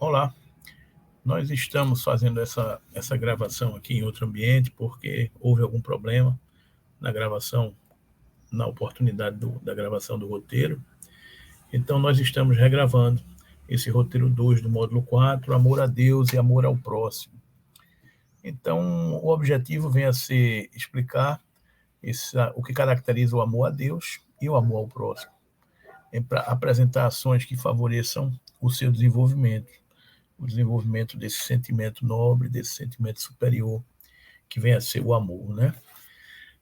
Olá, nós estamos fazendo essa gravação aqui em outro ambiente porque houve algum problema na gravação, na oportunidade da gravação do roteiro. Então, nós estamos regravando esse roteiro 2 do módulo 4, amor a Deus e amor ao próximo. Então, o objetivo vem a ser explicar o que caracteriza o amor a Deus e o amor ao próximo, para apresentar ações que favoreçam o seu desenvolvimento, o desenvolvimento desse sentimento nobre, desse sentimento superior, que vem a ser o amor, né?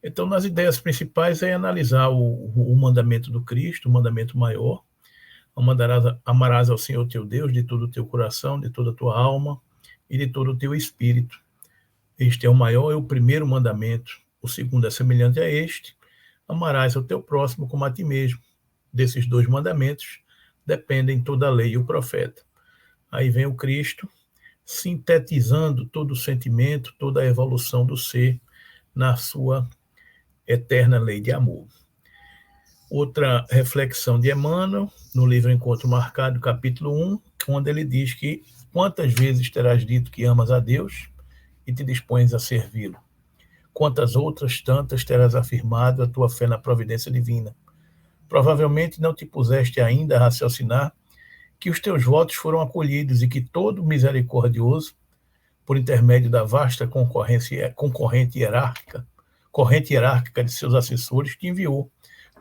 Então, nas ideias principais é analisar o mandamento do Cristo, o mandamento maior: amarás ao Senhor teu Deus de todo o teu coração, de toda a tua alma e de todo o teu espírito. Este é o maior, é o primeiro mandamento. O segundo é semelhante a este: amarás ao teu próximo como a ti mesmo. Desses dois mandamentos dependem toda a lei e o profeta. Aí vem o Cristo, sintetizando todo o sentimento, toda a evolução do ser na sua eterna lei de amor. Outra reflexão de Emmanuel, no livro Encontro Marcado, capítulo 1, onde ele diz que quantas vezes terás dito que amas a Deus e te dispões a servi-lo? Quantas outras tantas terás afirmado a tua fé na providência divina? Provavelmente não te puseste ainda a raciocinar que os teus votos foram acolhidos e que todo misericordioso, por intermédio da vasta corrente hierárquica de seus assessores, te enviou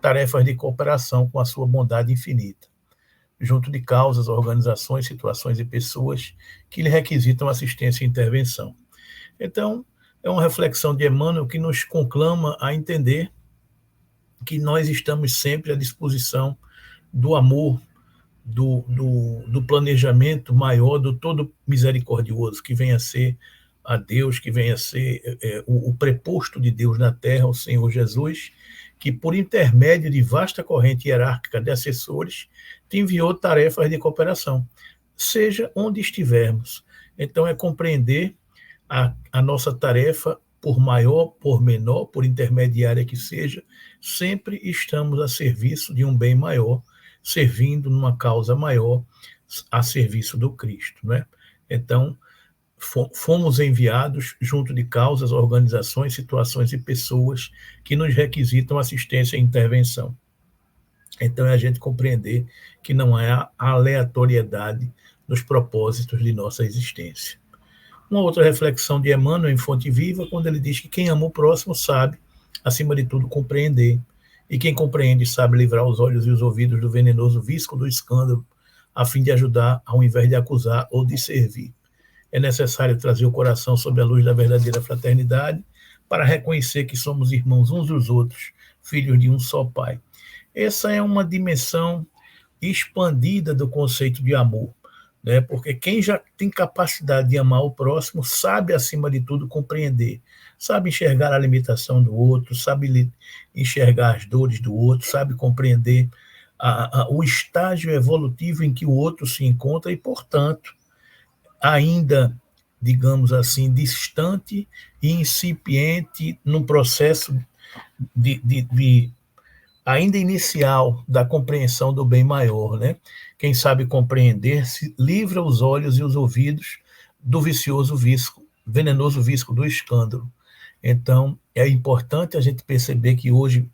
tarefas de cooperação com a sua bondade infinita, junto de causas, organizações, situações e pessoas que lhe requisitam assistência e intervenção. Então, é uma reflexão de Emmanuel que nos conclama a entender que nós estamos sempre à disposição do amor, do planejamento maior, do todo misericordioso, que venha a ser a Deus, que venha a ser o preposto de Deus na terra, o Senhor Jesus, que por intermédio de vasta corrente hierárquica de assessores, te enviou tarefas de cooperação, seja onde estivermos. Então, é compreender a nossa tarefa, por maior, por menor, por intermediária que seja, sempre estamos a serviço de um bem maior, servindo numa causa maior, a serviço do Cristo, né? Então, fomos enviados junto de causas, organizações, situações e pessoas que nos requisitam assistência e intervenção. Então, é a gente compreender que não há aleatoriedade nos propósitos de nossa existência. Uma outra reflexão de Emmanuel em Fonte Viva, quando ele diz que quem ama o próximo sabe, acima de tudo, compreender. E quem compreende sabe livrar os olhos e os ouvidos do venenoso visco do escândalo, a fim de ajudar ao invés de acusar ou de servir. É necessário trazer o coração sob a luz da verdadeira fraternidade para reconhecer que somos irmãos uns dos outros, filhos de um só Pai. Essa é uma dimensão expandida do conceito de amor, né? Porque quem já tem capacidade de amar o próximo sabe, acima de tudo, compreender, sabe enxergar a limitação do outro, sabe enxergar as dores do outro, sabe compreender o estágio evolutivo em que o outro se encontra e, portanto, ainda, digamos assim, distante e incipiente num processo ainda inicial da compreensão do bem maior, né? Quem sabe compreender se livra os olhos e os ouvidos do vicioso visco, venenoso visco do escândalo. Então, é importante a gente perceber que hoje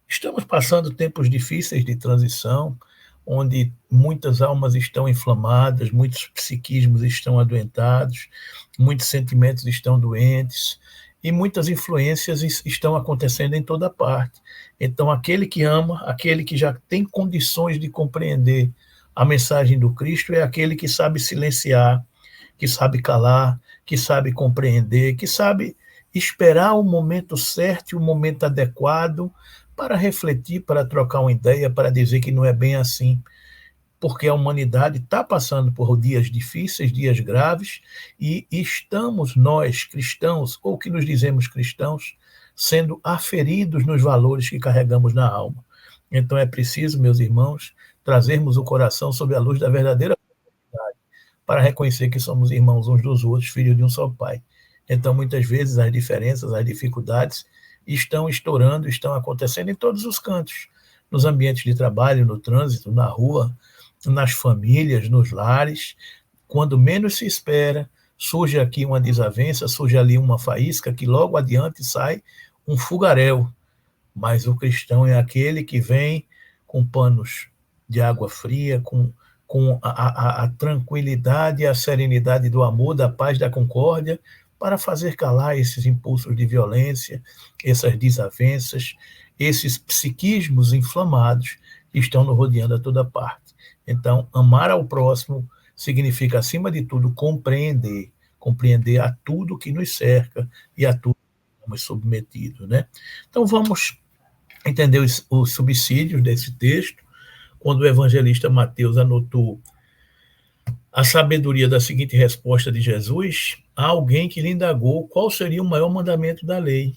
estamos passando tempos difíceis de transição, onde muitas almas estão inflamadas, muitos psiquismos estão adoentados, muitos sentimentos estão doentes, e muitas influências estão acontecendo em toda parte. Então, aquele que ama, aquele que já tem condições de compreender a mensagem do Cristo, é aquele que sabe silenciar, que sabe calar, que sabe compreender, que sabe esperar o momento certo e o momento adequado para refletir, para trocar uma ideia, para dizer que não é bem assim, porque a humanidade está passando por dias difíceis, dias graves, e estamos nós, cristãos, ou que nos dizemos cristãos, sendo aferidos nos valores que carregamos na alma. Então é preciso, meus irmãos, trazermos o coração sob a luz da verdadeira verdade, para reconhecer que somos irmãos uns dos outros, filhos de um só Pai. Então, muitas vezes, as diferenças, as dificuldades estão estourando, estão acontecendo em todos os cantos, nos ambientes de trabalho, no trânsito, na rua, nas famílias, nos lares, quando menos se espera, surge aqui uma desavença, surge ali uma faísca, que logo adiante sai um fogaréu. Mas o cristão é aquele que vem com panos de água fria, com a tranquilidade e a serenidade do amor, da paz, da concórdia, para fazer calar esses impulsos de violência, essas desavenças, esses psiquismos inflamados que estão nos rodeando a toda parte. Então, amar ao próximo significa, acima de tudo, compreender a tudo que nos cerca e a tudo que estamos submetidos, né? Então, vamos entender os subsídios desse texto, quando o evangelista Mateus anotou a sabedoria da seguinte resposta de Jesus, há alguém que lhe indagou qual seria o maior mandamento da lei.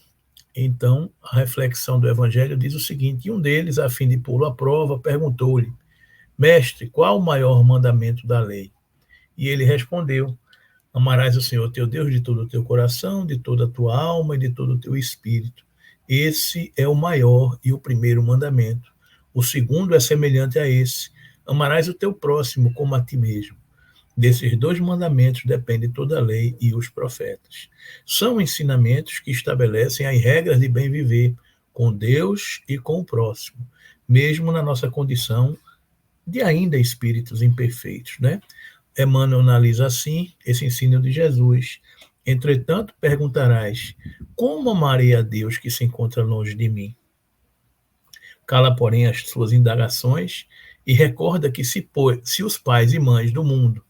Então, a reflexão do evangelho diz o seguinte, e um deles, a fim de pô-lo à prova, perguntou-lhe, mestre, qual o maior mandamento da lei? E ele respondeu, amarás o Senhor teu Deus de todo o teu coração, de toda a tua alma e de todo o teu espírito. Esse é o maior e o primeiro mandamento. O segundo é semelhante a esse, amarás o teu próximo como a ti mesmo. Desses dois mandamentos depende toda a lei e os profetas. São ensinamentos que estabelecem as regras de bem viver com Deus e com o próximo, mesmo na nossa condição de ainda espíritos imperfeitos, né? Emmanuel analisa assim esse ensino de Jesus. Entretanto, perguntarás, como amarei a Deus que se encontra longe de mim? Cala, porém, as suas indagações e recorda que se os pais e mães do mundo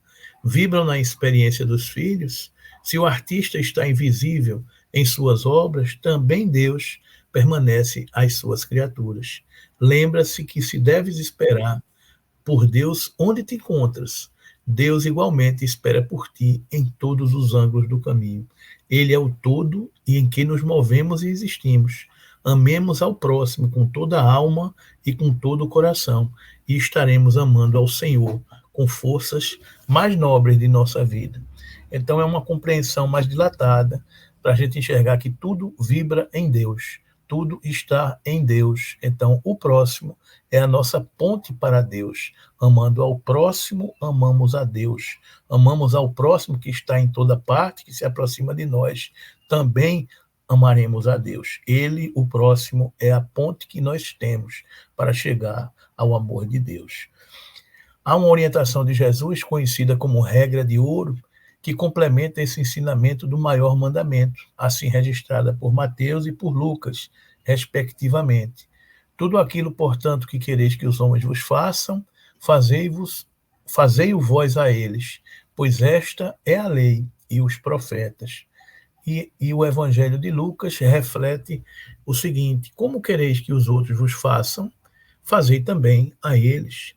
vibram na experiência dos filhos, se o artista está invisível em suas obras, também Deus permanece às suas criaturas. Lembra-se que se deves esperar por Deus onde te encontras, Deus igualmente espera por ti em todos os ângulos do caminho. Ele é o todo e em que nos movemos e existimos. Amemos ao próximo com toda a alma e com todo o coração, e estaremos amando ao Senhor com forças mais nobres de nossa vida. Então é uma compreensão mais dilatada para a gente enxergar que tudo vibra em Deus, tudo está em Deus. Então o próximo é a nossa ponte para Deus. Amando ao próximo, amamos a Deus. Amamos ao próximo que está em toda parte, que se aproxima de nós. Também amaremos a Deus. Ele, o próximo, é a ponte que nós temos para chegar ao amor de Deus. Há uma orientação de Jesus, conhecida como regra de ouro, que complementa esse ensinamento do maior mandamento, assim registrada por Mateus e por Lucas, respectivamente. Tudo aquilo, portanto, que quereis que os homens vos façam, fazei-o vós a eles, pois esta é a lei e os profetas. E o Evangelho de Lucas reflete o seguinte, como quereis que os outros vos façam, fazei também a eles.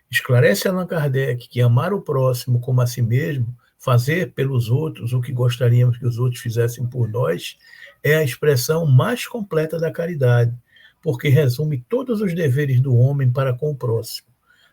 Esclarece Allan Kardec que amar o próximo como a si mesmo, fazer pelos outros o que gostaríamos que os outros fizessem por nós, é a expressão mais completa da caridade, porque resume todos os deveres do homem para com o próximo.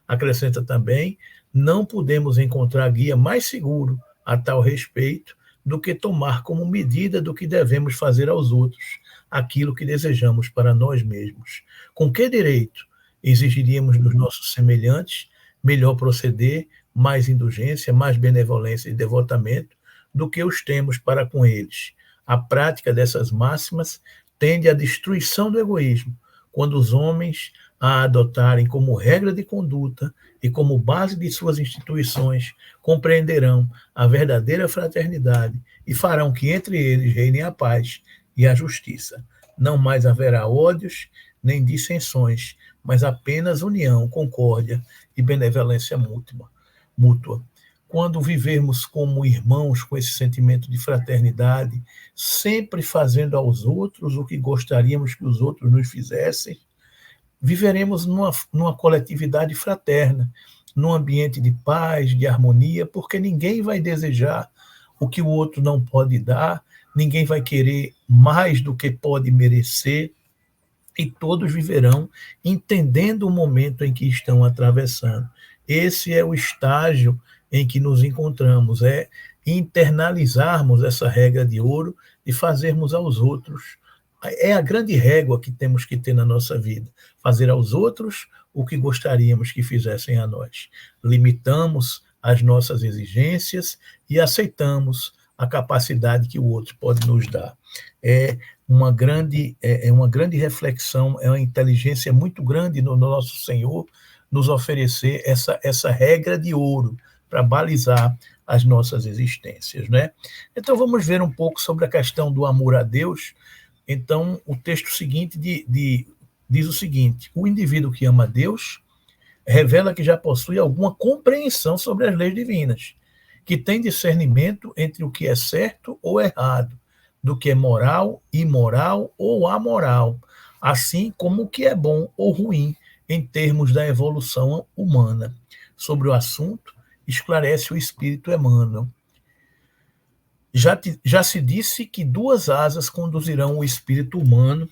Acrescenta também, não podemos encontrar guia mais seguro a tal respeito do que tomar como medida do que devemos fazer aos outros, aquilo que desejamos para nós mesmos. Com que direito exigiríamos dos nossos semelhantes melhor proceder, mais indulgência, mais benevolência e devotamento do que os temos para com eles? A prática dessas máximas tende à destruição do egoísmo, quando os homens a adotarem como regra de conduta e como base de suas instituições, compreenderão a verdadeira fraternidade e farão que entre eles reinem a paz e a justiça. Não mais haverá ódios nem dissensões, mas apenas união, concórdia e benevolência mútua. Quando vivermos como irmãos com esse sentimento de fraternidade, sempre fazendo aos outros o que gostaríamos que os outros nos fizessem, viveremos numa coletividade fraterna, num ambiente de paz, de harmonia, porque ninguém vai desejar o que o outro não pode dar, ninguém vai querer mais do que pode merecer, e todos viverão entendendo o momento em que estão atravessando. Esse é o estágio em que nos encontramos, é internalizarmos essa regra de ouro e fazermos aos outros. É a grande régua que temos que ter na nossa vida, fazer aos outros o que gostaríamos que fizessem a nós. Limitamos as nossas exigências e aceitamos a capacidade que o outro pode nos dar. É uma grande reflexão, é uma inteligência muito grande no nosso Senhor nos oferecer essa regra de ouro para balizar as nossas existências, né? Então vamos ver um pouco sobre a questão do amor a Deus. Então o texto seguinte diz o seguinte: o indivíduo que ama a Deus revela que já possui alguma compreensão sobre as leis divinas, que tem discernimento entre o que é certo ou errado, do que é moral, imoral ou amoral, assim como o que é bom ou ruim em termos da evolução humana. Sobre o assunto, esclarece o Espírito Emmanuel. Já se disse que duas asas conduzirão o espírito humano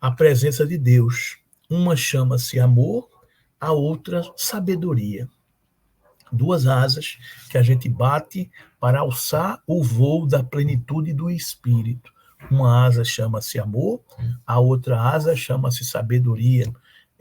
à presença de Deus. Uma chama-se amor, a outra sabedoria. Duas asas que a gente bate para alçar o voo da plenitude do espírito. Uma asa chama-se amor, a outra asa chama-se sabedoria.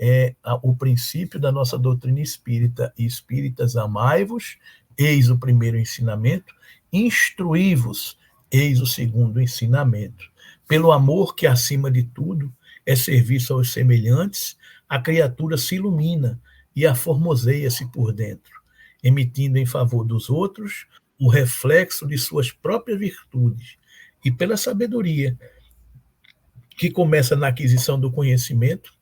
É o princípio da nossa doutrina espírita. Espíritas, amai-vos, eis o primeiro ensinamento, instruí-vos, eis o segundo ensinamento. Pelo amor que, acima de tudo, é serviço aos semelhantes, a criatura se ilumina e aformoseia-se por dentro, emitindo em favor dos outros o reflexo de suas próprias virtudes. E pela sabedoria, que começa na aquisição do conhecimento,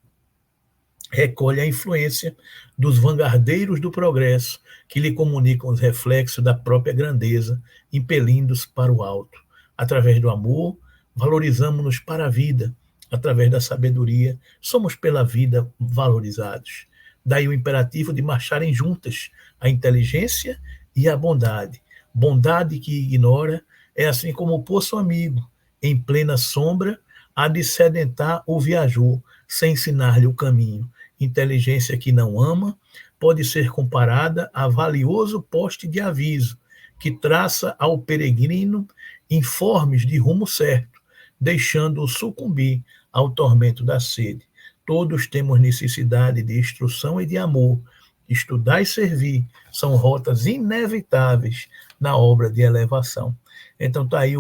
recolhe a influência dos vanguardeiros do progresso, que lhe comunicam os reflexos da própria grandeza, impelindo-os para o alto. Através do amor, valorizamos-nos para a vida. Através da sabedoria, somos pela vida valorizados. Daí o imperativo de marcharem juntas a inteligência e a bondade. Bondade que ignora é assim como o poço amigo, em plena sombra, há de sedentar o viajor, sem ensinar-lhe o caminho. Inteligência que não ama pode ser comparada a valioso poste de aviso, que traça ao peregrino informes de rumo certo, deixando-o sucumbir ao tormento da sede. Todos temos necessidade de instrução e de amor. Estudar e servir são rotas inevitáveis na obra de elevação. Então está aí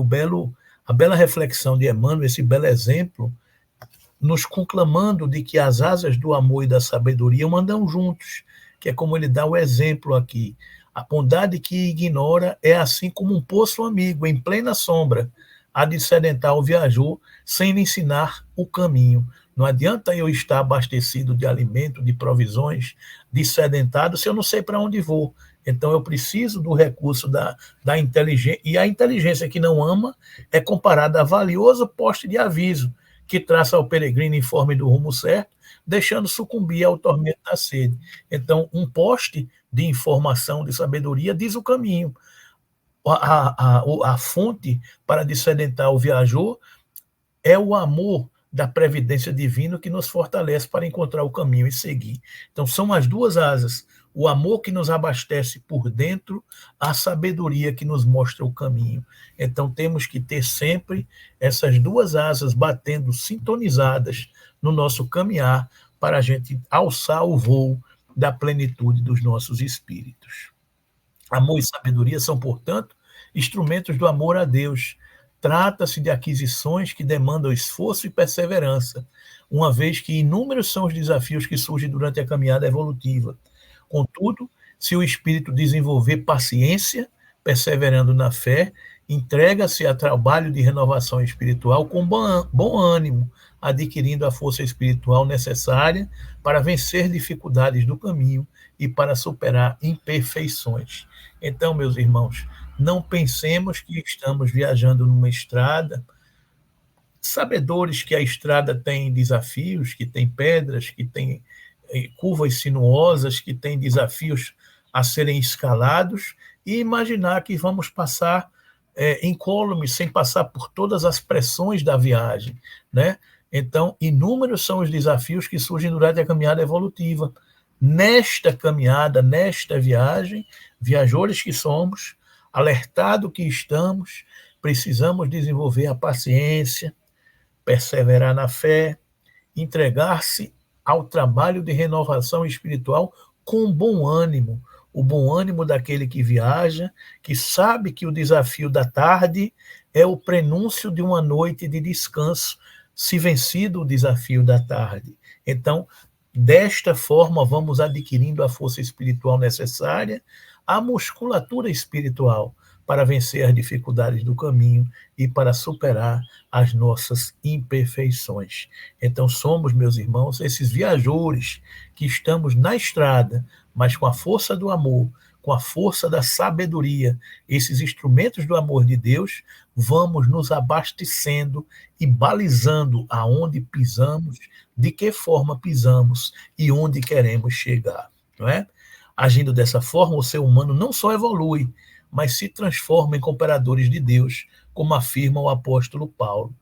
a bela reflexão de Emmanuel, esse belo exemplo, nos conclamando de que as asas do amor e da sabedoria andam juntos, que é como ele dá o exemplo aqui. A bondade que ignora é assim como um poço amigo, em plena sombra, há de sedentar o viajor sem lhe ensinar o caminho. Não adianta eu estar abastecido de alimento, de provisões, dessedentado, se eu não sei para onde vou. Então eu preciso do recurso da inteligência. E a inteligência que não ama é comparada a valioso poste de aviso, que traça ao peregrino informe do rumo certo, deixando sucumbir ao tormento da sede. Então, um poste de informação, de sabedoria, diz o caminho. A fonte para dessedentar o viajor é o amor da previdência divina que nos fortalece para encontrar o caminho e seguir. Então, são as duas asas. O amor que nos abastece por dentro, a sabedoria que nos mostra o caminho. Então, temos que ter sempre essas duas asas batendo, sintonizadas no nosso caminhar, para a gente alçar o voo da plenitude dos nossos espíritos. Amor e sabedoria são, portanto, instrumentos do amor a Deus. Trata-se de aquisições que demandam esforço e perseverança, uma vez que inúmeros são os desafios que surgem durante a caminhada evolutiva. Contudo, se o espírito desenvolver paciência, perseverando na fé, entrega-se a trabalho de renovação espiritual com bom ânimo, adquirindo a força espiritual necessária para vencer dificuldades do caminho e para superar imperfeições. Então, meus irmãos, não pensemos que estamos viajando numa estrada, sabedores que a estrada tem desafios, que tem pedras, que tem curvas sinuosas, que tem desafios a serem escalados, e imaginar que vamos passar incólumes, sem passar por todas as pressões da viagem, né? Então, inúmeros são os desafios que surgem durante a caminhada evolutiva. Nesta caminhada, nesta viagem, viajores que somos, alertado que estamos, precisamos desenvolver a paciência, perseverar na fé, entregar-se ao trabalho de renovação espiritual com bom ânimo, o bom ânimo daquele que viaja, que sabe que o desafio da tarde é o prenúncio de uma noite de descanso, se vencido o desafio da tarde. Então, desta forma, vamos adquirindo a força espiritual necessária, a musculatura espiritual, para vencer as dificuldades do caminho e para superar as nossas imperfeições. Então, somos, meus irmãos, esses viajores que estamos na estrada, mas com a força do amor, com a força da sabedoria, esses instrumentos do amor de Deus, vamos nos abastecendo e balizando aonde pisamos, de que forma pisamos e onde queremos chegar, não é? Agindo dessa forma, o ser humano não só evolui, mas se transforma em cooperadores de Deus, como afirma o apóstolo Paulo.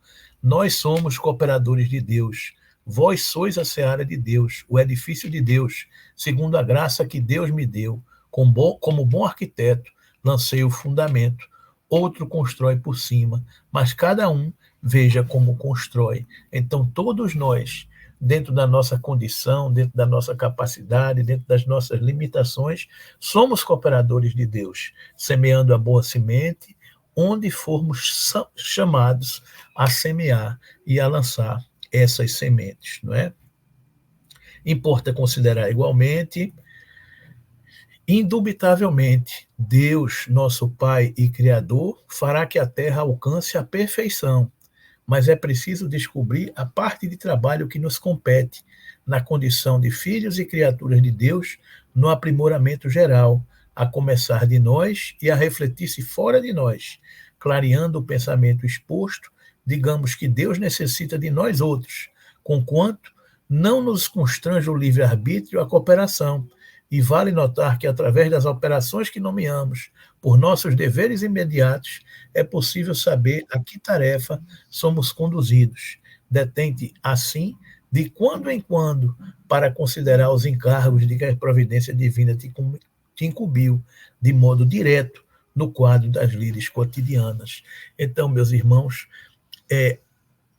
Nós somos cooperadores de Deus. Vós sois a seara de Deus, o edifício de Deus, segundo a graça que Deus me deu. Como bom arquiteto, lancei o fundamento. Outro constrói por cima, mas cada um veja como constrói. Então, todos nós, dentro da nossa condição, dentro da nossa capacidade, dentro das nossas limitações, somos cooperadores de Deus, semeando a boa semente, onde formos chamados a semear e a lançar essas sementes, não é? Importa considerar igualmente, indubitavelmente, Deus, nosso Pai e Criador, fará que a terra alcance a perfeição, mas é preciso descobrir a parte de trabalho que nos compete, na condição de filhos e criaturas de Deus, no aprimoramento geral, a começar de nós e a refletir-se fora de nós, clareando o pensamento exposto, digamos que Deus necessita de nós outros, conquanto não nos constrange o livre-arbítrio a cooperação, e vale notar que, através das operações que nomeamos, por nossos deveres imediatos, é possível saber a que tarefa somos conduzidos. Detente, assim, de quando em quando, para considerar os encargos de que a providência divina te incumbiu, de modo direto, no quadro das lides cotidianas. Então, meus irmãos,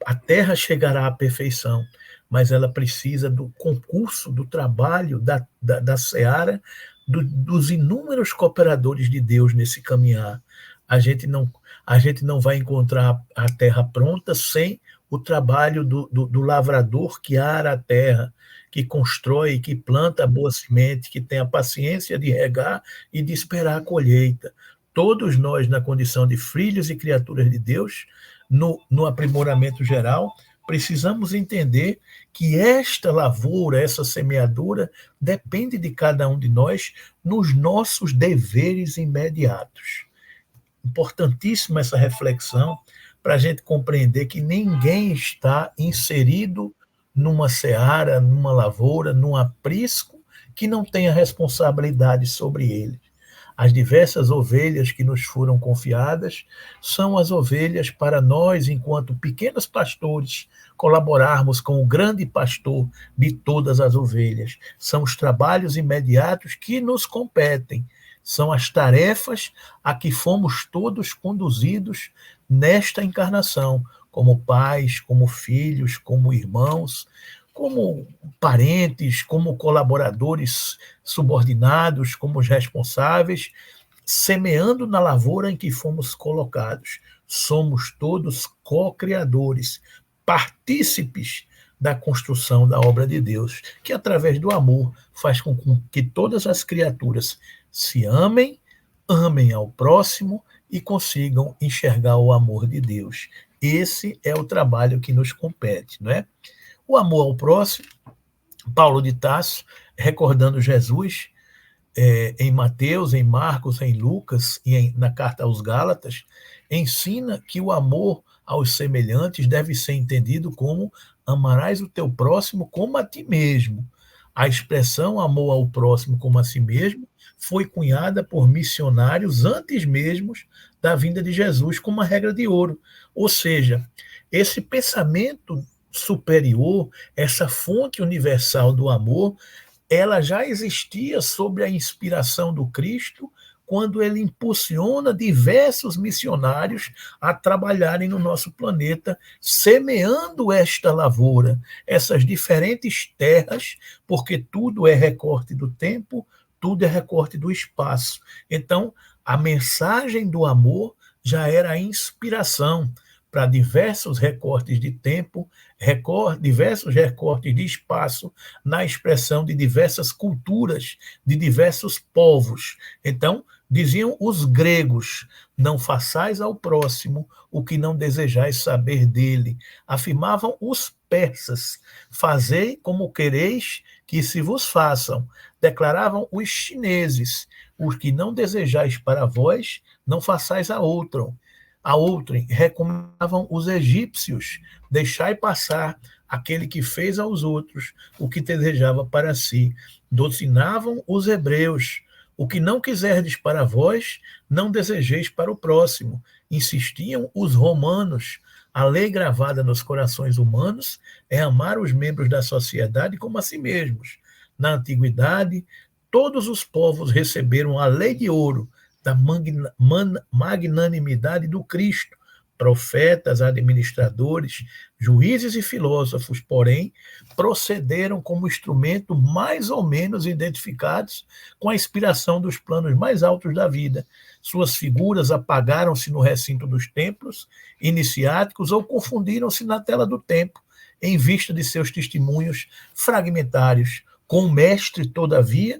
a terra chegará à perfeição, mas ela precisa do concurso, do trabalho, da seara, dos inúmeros cooperadores de Deus nesse caminhar. A gente não vai encontrar a terra pronta sem o trabalho do lavrador que ara a terra, que constrói, que planta a boa semente, que tem a paciência de regar e de esperar a colheita. Todos nós, na condição de filhos e criaturas de Deus, no aprimoramento geral, precisamos entender que esta lavoura, essa semeadura, depende de cada um de nós nos nossos deveres imediatos. Importantíssima essa reflexão para a gente compreender que ninguém está inserido numa seara, numa lavoura, num aprisco, que não tenha responsabilidade sobre ele. As diversas ovelhas que nos foram confiadas são as ovelhas para nós, enquanto pequenos pastores, colaborarmos com o grande pastor de todas as ovelhas. São os trabalhos imediatos que nos competem, são as tarefas a que fomos todos conduzidos nesta encarnação, como pais, como filhos, como irmãos, como parentes, como colaboradores subordinados, como os responsáveis, semeando na lavoura em que fomos colocados. Somos todos co-criadores, partícipes da construção da obra de Deus, que através do amor faz com que todas as criaturas se amem, amem ao próximo e consigam enxergar o amor de Deus. Esse é o trabalho que nos compete, não é? O amor ao próximo, Paulo de Tarso, recordando Jesus, em Mateus, em Marcos, em Lucas e na carta aos Gálatas, ensina que o amor aos semelhantes deve ser entendido como amarás o teu próximo como a ti mesmo. A expressão amor ao próximo como a si mesmo foi cunhada por missionários antes mesmo da vinda de Jesus como uma regra de ouro. Ou seja, esse pensamento superior, essa fonte universal do amor, ela já existia sob a inspiração do Cristo, quando ele impulsiona diversos missionários a trabalharem no nosso planeta, semeando esta lavoura, essas diferentes terras, porque tudo é recorte do tempo, tudo é recorte do espaço. Então, a mensagem do amor já era a inspiração para diversos recortes de tempo, diversos recortes de espaço, na expressão de diversas culturas, de diversos povos. Então, diziam os gregos: não façais ao próximo o que não desejais saber dele. Afirmavam os persas: fazei como quereis que se vos façam. Declaravam os chineses: os que não desejais para vós, não façais a outro. A outrem. Recomendavam os egípcios: deixai passar aquele que fez aos outros o que desejava para si. Doutrinavam os hebreus: o que não quiserdes para vós, não desejeis para o próximo. Insistiam os romanos: a lei gravada nos corações humanos é amar os membros da sociedade como a si mesmos. Na antiguidade, todos os povos receberam a lei de ouro da magnanimidade do Cristo. Profetas, administradores, juízes e filósofos, porém, procederam como instrumento mais ou menos identificados com a inspiração dos planos mais altos da vida. Suas figuras apagaram-se no recinto dos templos iniciáticos ou confundiram-se na tela do tempo, em vista de seus testemunhos fragmentários. Com o mestre, todavia,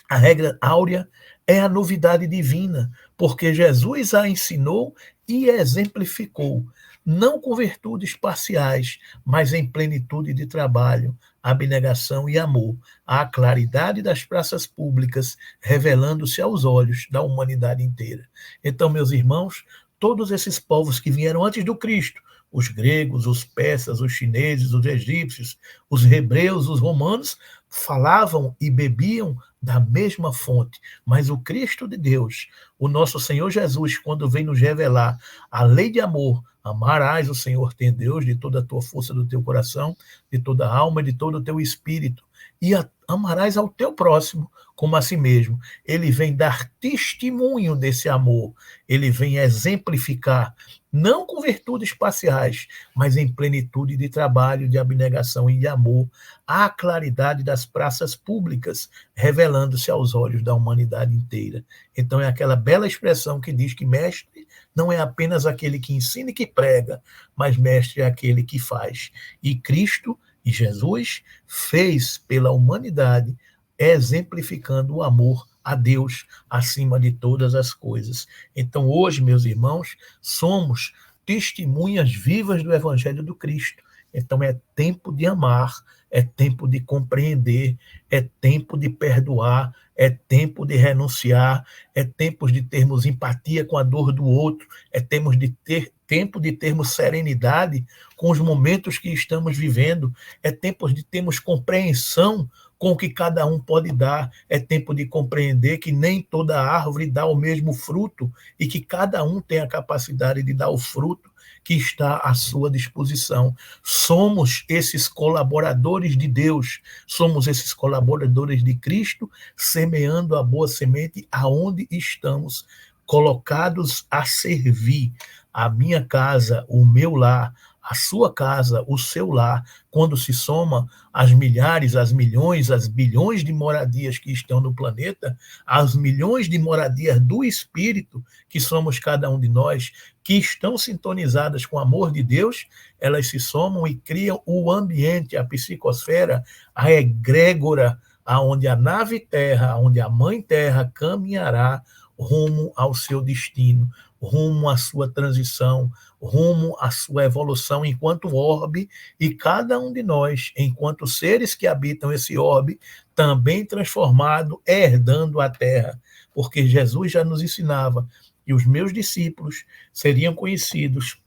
a regra áurea é a novidade divina, porque Jesus a ensinou e exemplificou, não com virtudes parciais, mas em plenitude de trabalho, abnegação e amor, a claridade das praças públicas, revelando-se aos olhos da humanidade inteira. Então, meus irmãos, todos esses povos que vieram antes do Cristo, os gregos, os persas, os chineses, os egípcios, os hebreus, os romanos, falavam e bebiam da mesma fonte. Mas o Cristo de Deus, o nosso Senhor Jesus, quando vem nos revelar a lei de amor: amarás o Senhor teu Deus de toda a tua força do teu coração, de toda a alma e de todo o teu espírito, e amarás ao teu próximo como a si mesmo. Ele vem dar testemunho desse amor, ele vem exemplificar, não com virtudes parciais, mas em plenitude de trabalho, de abnegação e de amor, a claridade das praças públicas, revelando-se aos olhos da humanidade inteira. Então é aquela bela expressão que diz que mestre não é apenas aquele que ensina e que prega, mas mestre é aquele que faz. E Cristo e Jesus fez pela humanidade, exemplificando o amor a Deus acima de todas as coisas. Então, hoje, meus irmãos, somos testemunhas vivas do Evangelho do Cristo. Então, é tempo de amar, é tempo de compreender, é tempo de perdoar, é tempo de renunciar, é tempo de termos empatia com a dor do outro, é tempo de termos serenidade com os momentos que estamos vivendo, é tempo de termos compreensão com o que cada um pode dar, é tempo de compreender que nem toda árvore dá o mesmo fruto e que cada um tem a capacidade de dar o fruto que está à sua disposição. Somos esses colaboradores de Deus, somos esses colaboradores de Cristo, semeando a boa semente aonde estamos colocados a servir. A minha casa, o meu lar, a sua casa, o seu lar, quando se soma as milhares, as milhões, as bilhões de moradias que estão no planeta, as milhões de moradias do Espírito, que somos cada um de nós, que estão sintonizadas com o amor de Deus, elas se somam e criam o ambiente, a psicosfera, a egrégora, aonde a nave terra, onde a mãe terra caminhará rumo ao seu destino, rumo à sua transição, rumo à sua evolução enquanto orbe, e cada um de nós, enquanto seres que habitam esse orbe, também transformado, herdando a terra, porque Jesus já nos ensinava que os meus discípulos seriam conhecidos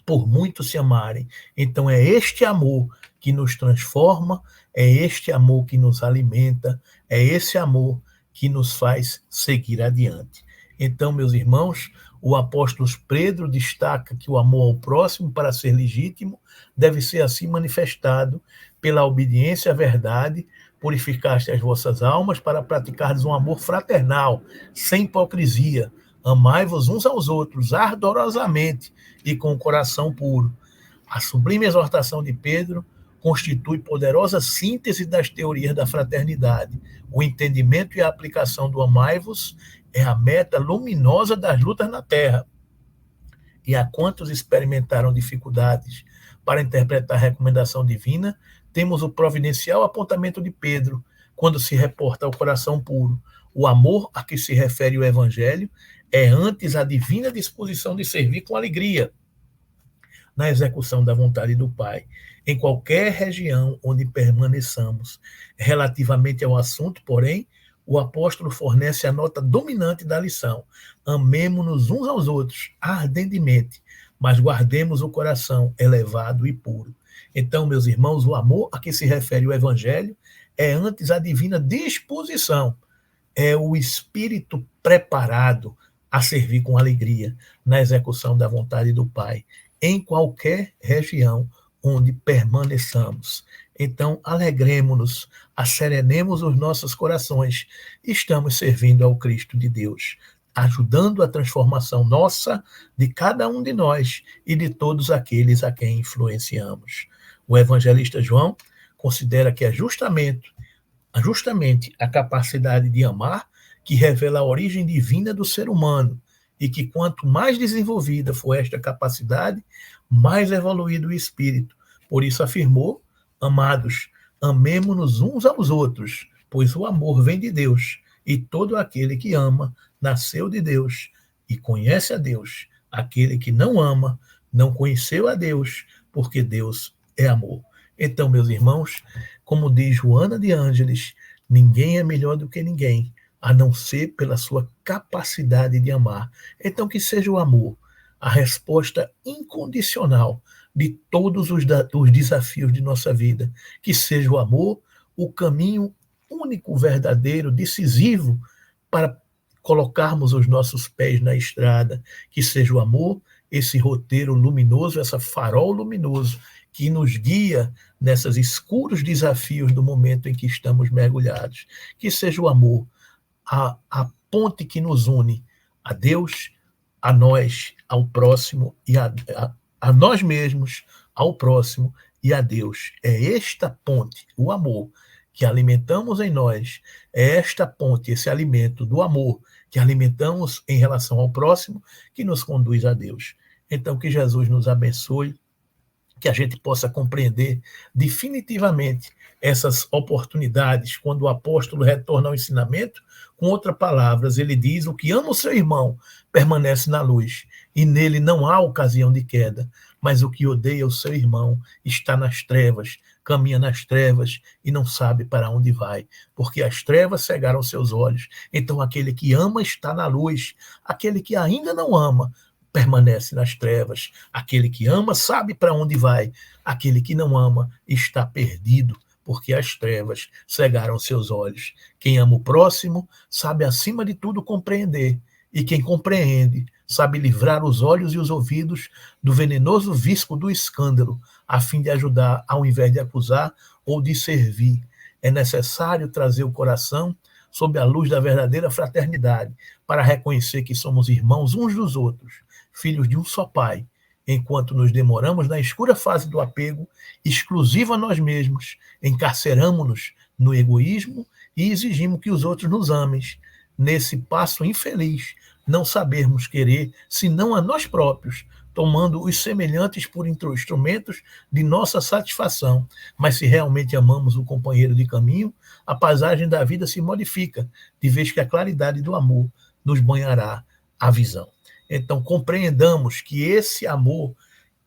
por muitos se amarem. Então é este amor que nos transforma, é este amor que nos alimenta, é esse amor que nos faz seguir adiante. Então, meus irmãos, o apóstolo Pedro destaca que o amor ao próximo, para ser legítimo, deve ser assim manifestado pela obediência à verdade: purificaste as vossas almas para praticardes um amor fraternal, sem hipocrisia. Amai-vos uns aos outros ardorosamente e com o coração puro. A sublime exortação de Pedro, constitui poderosa síntese das teorias da fraternidade. O entendimento e a aplicação do amai-vos é a meta luminosa das lutas na Terra. E a quantos experimentaram dificuldades para interpretar a recomendação divina, temos o providencial apontamento de Pedro, quando se reporta ao coração puro. O amor a que se refere o Evangelho é antes a divina disposição de servir com alegria, na execução da vontade do Pai, em qualquer região onde permaneçamos. Relativamente ao assunto, porém, o apóstolo fornece a nota dominante da lição. Amemo-nos uns aos outros ardentemente, mas guardemos o coração elevado e puro. Então, meus irmãos, o amor a que se refere o Evangelho é antes a divina disposição, é o espírito preparado a servir com alegria na execução da vontade do Pai, em qualquer região onde permaneçamos. Então, alegremos-nos, asserenemos os nossos corações. Estamos servindo ao Cristo de Deus, ajudando a transformação nossa, de cada um de nós e de todos aqueles a quem influenciamos. O evangelista João considera que é justamente a capacidade de amar que revela a origem divina do ser humano, e que quanto mais desenvolvida for esta capacidade, mais evoluído o espírito. Por isso afirmou: amados, amemo-nos uns aos outros, pois o amor vem de Deus, e todo aquele que ama nasceu de Deus e conhece a Deus. Aquele que não ama não conheceu a Deus, porque Deus é amor. Então, meus irmãos, como diz Joana de Ângeles, ninguém é melhor do que ninguém, a não ser pela sua capacidade de amar. Então, que seja o amor a resposta incondicional de todos os desafios de nossa vida. Que seja o amor o caminho único, verdadeiro, decisivo para colocarmos os nossos pés na estrada. Que seja o amor esse roteiro luminoso, essa farol luminoso que nos guia nesses escuros desafios do momento em que estamos mergulhados. Que seja o amor a ponte que nos une a Deus, a nós, ao próximo, e a nós mesmos, ao próximo e a Deus. É esta ponte, o amor, que alimentamos em nós, é esta ponte, esse alimento do amor que alimentamos em relação ao próximo, que nos conduz a Deus. Então, que Jesus nos abençoe, que a gente possa compreender definitivamente essas oportunidades, quando o apóstolo retorna ao ensinamento. Com outras palavras, ele diz: o que ama o seu irmão permanece na luz, e nele não há ocasião de queda, mas o que odeia o seu irmão está nas trevas, caminha nas trevas e não sabe para onde vai, porque as trevas cegaram seus olhos. Então aquele que ama está na luz, aquele que ainda não ama permanece nas trevas. Aquele que ama sabe para onde vai, aquele que não ama está perdido, porque as trevas cegaram seus olhos. Quem ama o próximo sabe, acima de tudo, compreender, e quem compreende sabe livrar os olhos e os ouvidos do venenoso visco do escândalo, a fim de ajudar ao invés de acusar ou de servir. É necessário trazer o coração sob a luz da verdadeira fraternidade, para reconhecer que somos irmãos uns dos outros, filhos de um só Pai. Enquanto nos demoramos na escura fase do apego exclusivo a nós mesmos, encarceramos-nos no egoísmo e exigimos que os outros nos amem. Nesse passo infeliz, não sabermos querer senão a nós próprios, tomando os semelhantes por instrumentos de nossa satisfação. Mas se realmente amamos o companheiro de caminho, a paisagem da vida se modifica, de vez que a claridade do amor nos banhará a visão. Então, compreendamos que esse amor,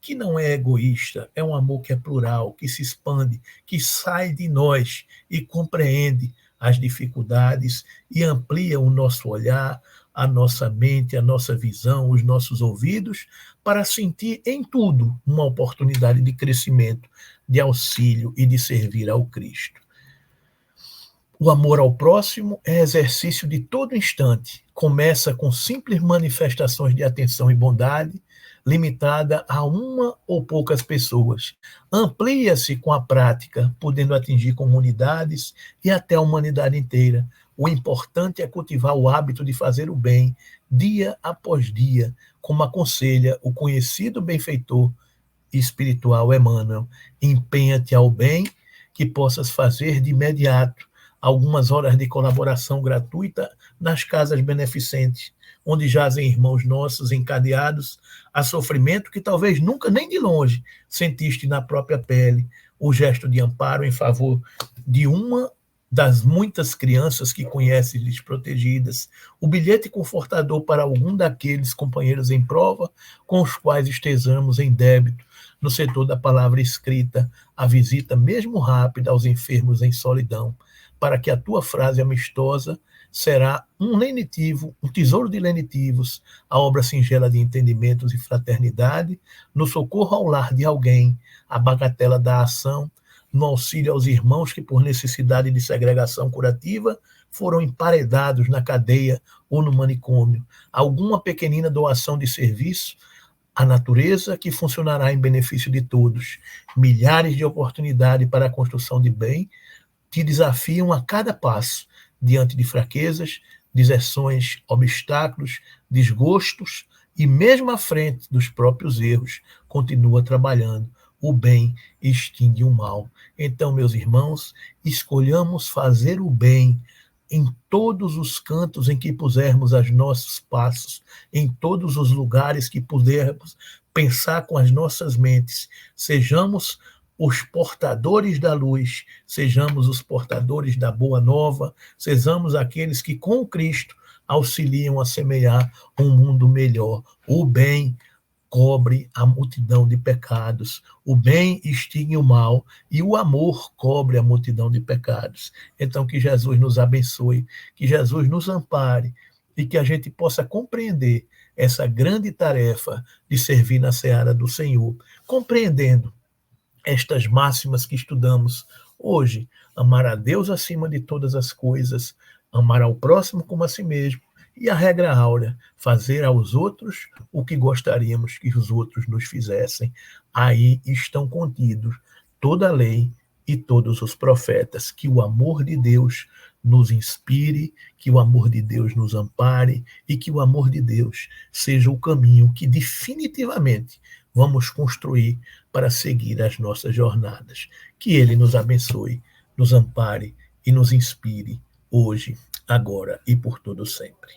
que não é egoísta, é um amor que é plural, que se expande, que sai de nós e compreende as dificuldades e amplia o nosso olhar, a nossa mente, a nossa visão, os nossos ouvidos, para sentir em tudo uma oportunidade de crescimento, de auxílio e de servir ao Cristo. O amor ao próximo é exercício de todo instante. Começa com simples manifestações de atenção e bondade, limitada a uma ou poucas pessoas. Amplia-se com a prática, podendo atingir comunidades e até a humanidade inteira. O importante é cultivar o hábito de fazer o bem, dia após dia, como aconselha o conhecido benfeitor espiritual Emmanuel, empenha-te ao bem, que possas fazer de imediato algumas horas de colaboração gratuita nas casas beneficentes, onde jazem irmãos nossos encadeados a sofrimento que talvez nunca, nem de longe, sentiste na própria pele, o gesto de amparo em favor de uma das muitas crianças que conheces desprotegidas, o bilhete confortador para algum daqueles companheiros em prova com os quais estejamos em débito, no setor da palavra escrita, a visita mesmo rápida aos enfermos em solidão, para que a tua frase amistosa será um lenitivo, um tesouro de lenitivos, a obra singela de entendimentos e fraternidade, no socorro ao lar de alguém, a bagatela da ação, no auxílio aos irmãos que, por necessidade de segregação curativa, foram emparedados na cadeia ou no manicômio, alguma pequenina doação de serviço à natureza que funcionará em benefício de todos, milhares de oportunidades para a construção de bem, te desafiam a cada passo, diante de fraquezas, deserções, obstáculos, desgostos, e mesmo à frente dos próprios erros, continua trabalhando. O bem extingue o mal. Então, meus irmãos, escolhamos fazer o bem em todos os cantos em que pusermos os nossos passos, em todos os lugares que pudermos pensar com as nossas mentes. Sejamos os portadores da luz, sejamos os portadores da boa nova, sejamos aqueles que com Cristo auxiliam a semear um mundo melhor. O bem cobre a multidão de pecados, o bem extingue o mal e o amor cobre a multidão de pecados. Então que Jesus nos abençoe, que Jesus nos ampare e que a gente possa compreender essa grande tarefa de servir na seara do Senhor, compreendendo estas máximas que estudamos hoje: amar a Deus acima de todas as coisas, amar ao próximo como a si mesmo, e a regra áurea, fazer aos outros o que gostaríamos que os outros nos fizessem. Aí estão contidos toda a lei e todos os profetas. Que o amor de Deus nos inspire, que o amor de Deus nos ampare e que o amor de Deus seja o caminho que definitivamente vamos construir para seguir as nossas jornadas. Que Ele nos abençoe, nos ampare e nos inspire hoje, agora e por todo sempre.